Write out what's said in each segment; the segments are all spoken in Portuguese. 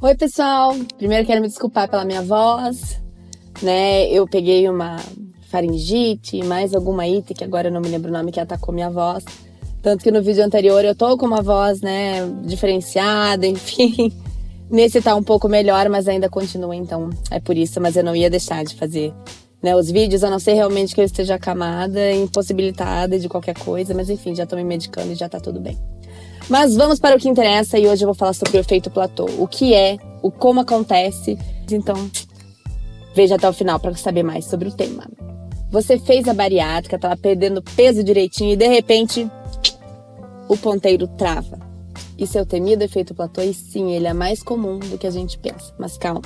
Oi, pessoal! Primeiro quero me desculpar pela minha voz, né? Eu peguei uma faringite, mais alguma ite, que agora eu não me lembro o nome, que atacou minha voz. Tanto que no vídeo anterior eu tô com uma voz, né, diferenciada, enfim. Nesse tá um pouco melhor, mas ainda continua, então é por isso. Mas eu não ia deixar de fazer, né, os vídeos, a não ser realmente que eu esteja acamada, impossibilitada de qualquer coisa. Mas enfim, já tô me medicando e já tá tudo bem. Mas vamos para o que interessa e hoje eu vou falar sobre o efeito platô. O que é, como acontece. Então, veja até o final para saber mais sobre o tema. Você fez a bariátrica, tava perdendo peso direitinho e de repente o ponteiro trava. Isso é o temido efeito platô e sim, ele é mais comum do que a gente pensa. Mas calma,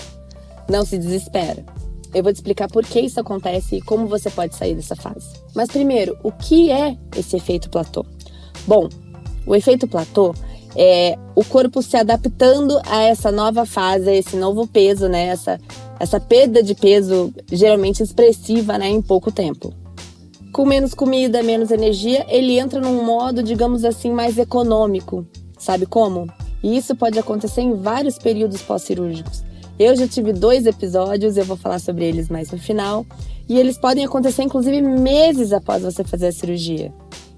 não se desespera. Eu vou te explicar por que isso acontece e como você pode sair dessa fase. Mas primeiro, o que é esse efeito platô? Bom, o efeito platô é o corpo se adaptando a essa nova fase, a esse novo peso, né? Essa perda de peso geralmente expressiva, né, em pouco tempo. Com menos comida, menos energia, ele entra num modo, digamos assim, mais econômico. Sabe como? E isso pode acontecer em vários períodos pós-cirúrgicos. Eu já tive 2 episódios, eu vou falar sobre eles mais no final. E eles podem acontecer, inclusive, meses após você fazer a cirurgia.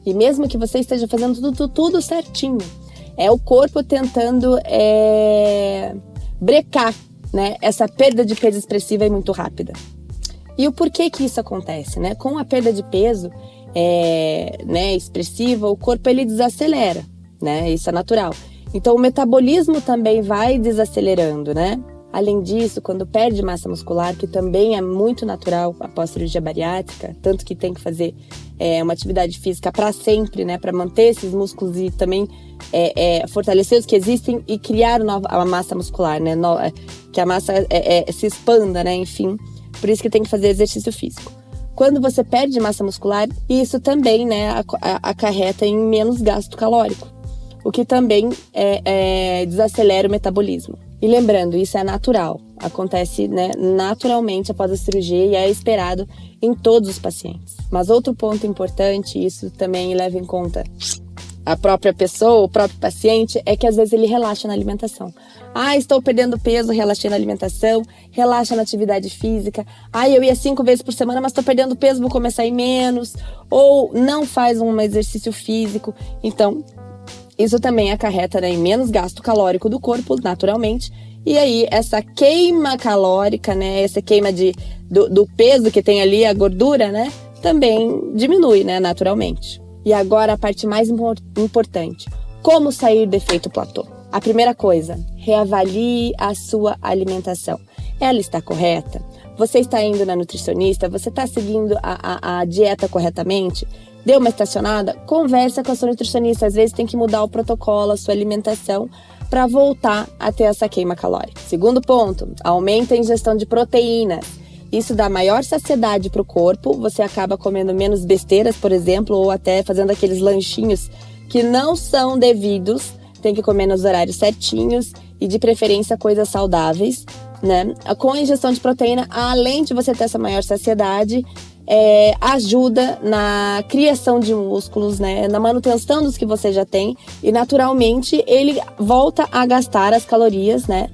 E mesmo que você esteja fazendo tudo certinho, é o corpo tentando brecar, né, essa perda de peso expressiva e muito rápida. E o porquê que isso acontece, né? Com a perda de peso né, expressiva, o corpo ele desacelera, né? Isso é natural. Então o metabolismo também vai desacelerando, né? Além disso, quando perde massa muscular, que também é muito natural após cirurgia bariátrica, tanto que tem que fazer uma atividade física para sempre, né, para manter esses músculos e também fortalecer os que existem e criar a massa muscular, né, que a massa se expanda, né, enfim. Por isso que tem que fazer exercício físico. Quando você perde massa muscular, isso também, né, acarreta em menos gasto calórico, o que também desacelera o metabolismo. E lembrando, isso é natural, acontece, né, naturalmente após a cirurgia e é esperado em todos os pacientes. Mas outro ponto importante, isso também leva em conta a própria pessoa, o próprio paciente, é que às vezes ele relaxa na alimentação. Estou perdendo peso, relaxei na alimentação, relaxa na atividade física. Eu ia 5 vezes por semana, mas estou perdendo peso, vou começar a ir menos. Ou não faz um exercício físico. Então, isso também acarreta, né, em menos gasto calórico do corpo, naturalmente. E aí, essa queima calórica, né, essa queima do peso que tem ali, a gordura, né, também diminui, né, naturalmente. E agora a parte mais importante, como sair do efeito platô? A primeira coisa, reavalie a sua alimentação. Ela está correta? Você está indo na nutricionista? Você está seguindo a dieta corretamente? Deu uma estacionada? Conversa com a sua nutricionista. Às vezes tem que mudar o protocolo, a sua alimentação, para voltar a ter essa queima calórica. Segundo ponto, aumenta a ingestão de proteínas. Isso dá maior saciedade para o corpo, você acaba comendo menos besteiras, por exemplo, ou até fazendo aqueles lanchinhos que não são devidos, tem que comer nos horários certinhos e de preferência coisas saudáveis, né? Com a ingestão de proteína, além de você ter essa maior saciedade, ajuda na criação de músculos, né? Na manutenção dos que você já tem e naturalmente ele volta a gastar as calorias, né?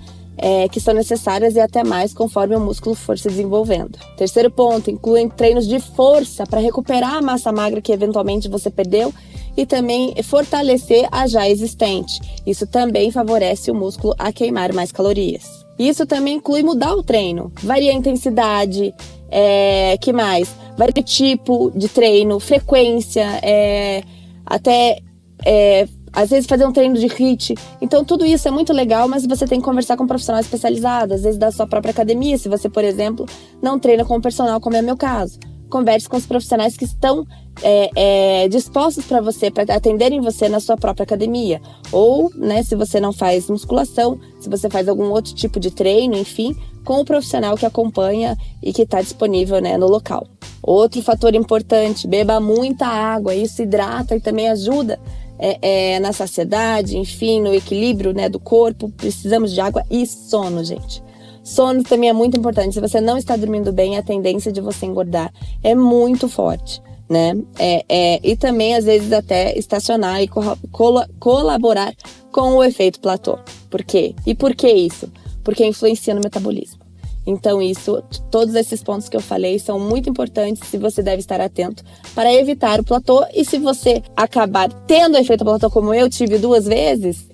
Que são necessárias e até mais conforme o músculo for se desenvolvendo. Terceiro ponto, incluem treinos de força para recuperar a massa magra que eventualmente você perdeu e também fortalecer a já existente. Isso também favorece o músculo a queimar mais calorias. Isso também inclui mudar o treino, varia a intensidade, que mais? Varia o tipo de treino, frequência, às vezes fazer um treino de HIIT. Então tudo isso é muito legal, mas você tem que conversar com um profissional especializado, às vezes da sua própria academia, se você, por exemplo, não treina com um personal, como é meu caso. Converse com os profissionais que estão dispostos para você, para atenderem você na sua própria academia. Ou, né, se você não faz musculação, se você faz algum outro tipo de treino, enfim, com o profissional que acompanha e que está disponível, né, no local. Outro fator importante, beba muita água, isso hidrata e também ajuda na saciedade, enfim, no equilíbrio, né, do corpo. Precisamos de água e sono, gente. Sono também é muito importante. Se você não está dormindo bem, a tendência de você engordar é muito forte, né? E também, às vezes, até estacionar e colaborar com o efeito platô. Por quê? E por que isso? porque influencia no metabolismo. Então todos esses pontos que eu falei são muito importantes e você deve estar atento para evitar o platô. E se você acabar tendo o efeito platô como eu tive 2 vezes,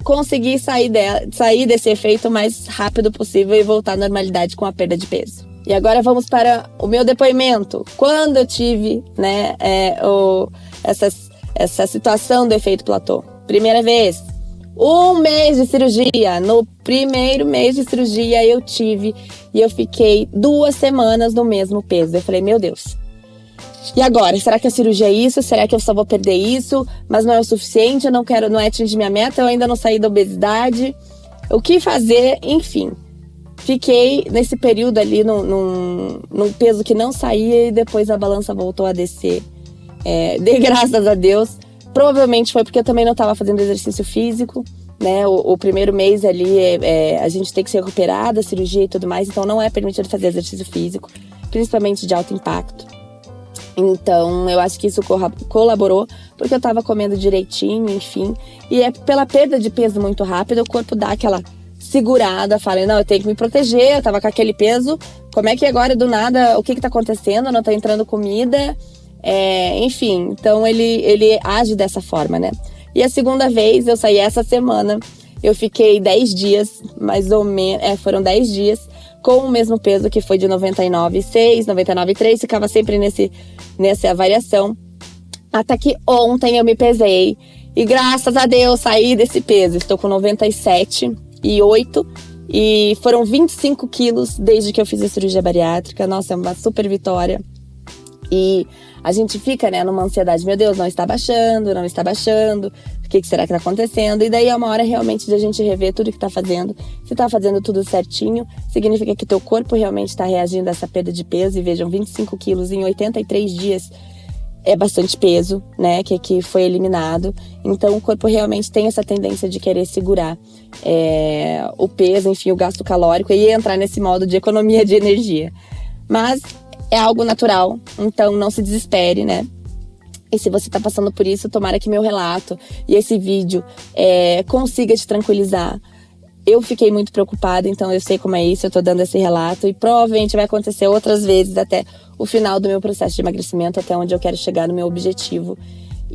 conseguir sair desse efeito o mais rápido possível e voltar à normalidade com a perda de peso. E agora vamos para o meu depoimento. Quando eu tive, né, essa situação do efeito platô. Primeira vez, 1 mês de cirurgia. No primeiro mês de cirurgia eu tive e eu fiquei 2 semanas no mesmo peso. Eu falei, meu Deus. E agora? Será que a cirurgia é isso? Será que eu só vou perder isso? Mas não é o suficiente, eu não é atingir minha meta, eu ainda não saí da obesidade. O que fazer? Enfim. Fiquei nesse período ali num peso que não saía e depois a balança voltou a descer. Dei graças a Deus. Provavelmente foi porque eu também não estava fazendo exercício físico, né? O primeiro mês ali a gente tem que se recuperar da cirurgia e tudo mais, então não é permitido fazer exercício físico, principalmente de alto impacto. Então eu acho que isso colaborou, porque eu estava comendo direitinho, enfim. E pela perda de peso muito rápida, o corpo dá aquela segurada, fala, não, eu tenho que me proteger, eu tava com aquele peso, como é que agora do nada, o que tá acontecendo? Não tá entrando comida, enfim, então ele age dessa forma, né? E a segunda vez, eu saí essa semana, eu fiquei 10 dias, mais ou menos, foram 10 dias, com o mesmo peso que foi de 99,6, 99,3, ficava sempre nessa variação, até que ontem eu me pesei, e graças a Deus saí desse peso, estou com 97,8 e foram 25 quilos desde que eu fiz a cirurgia bariátrica. Nossa, é uma super vitória. E a gente fica, né, numa ansiedade, meu Deus, não está baixando, o que será que está acontecendo? E daí é uma hora realmente de a gente rever tudo que está fazendo. Se está fazendo tudo certinho, significa que teu corpo realmente está reagindo a essa perda de peso. E vejam, 25 quilos em 83 dias é bastante peso, né, que foi eliminado. Então o corpo realmente tem essa tendência de querer segurar o peso, enfim, o gasto calórico e entrar nesse modo de economia de energia. Mas é algo natural, então não se desespere, né? E se você tá passando por isso, tomara que meu relato e esse vídeo consiga te tranquilizar. Eu fiquei muito preocupada, então eu sei como é isso, eu tô dando esse relato e provavelmente vai acontecer outras vezes até o final do meu processo de emagrecimento, até onde eu quero chegar no meu objetivo.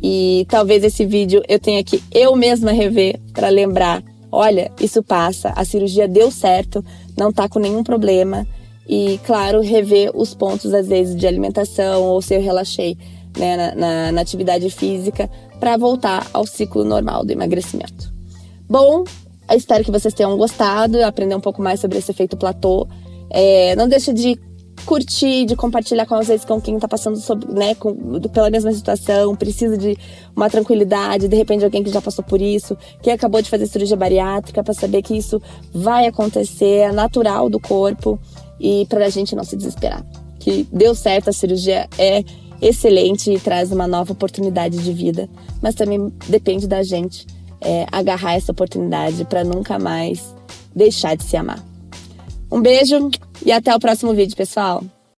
E talvez esse vídeo eu tenha que eu mesma rever para lembrar, olha, isso passa, a cirurgia deu certo, não tá com nenhum problema. E, claro, rever os pontos, às vezes, de alimentação ou se eu relaxei, né, na atividade física para voltar ao ciclo normal do emagrecimento. Bom, eu espero que vocês tenham gostado, aprender um pouco mais sobre esse efeito platô. Não deixe de curtir, de compartilhar com vocês, com quem está passando pela mesma situação, precisa de uma tranquilidade, de repente alguém que já passou por isso, que acabou de fazer cirurgia bariátrica, para saber que isso vai acontecer, é natural do corpo e para a gente não se desesperar. Que deu certo, a cirurgia é excelente e traz uma nova oportunidade de vida, mas também depende da gente agarrar essa oportunidade para nunca mais deixar de se amar. Um beijo e até o próximo vídeo, pessoal!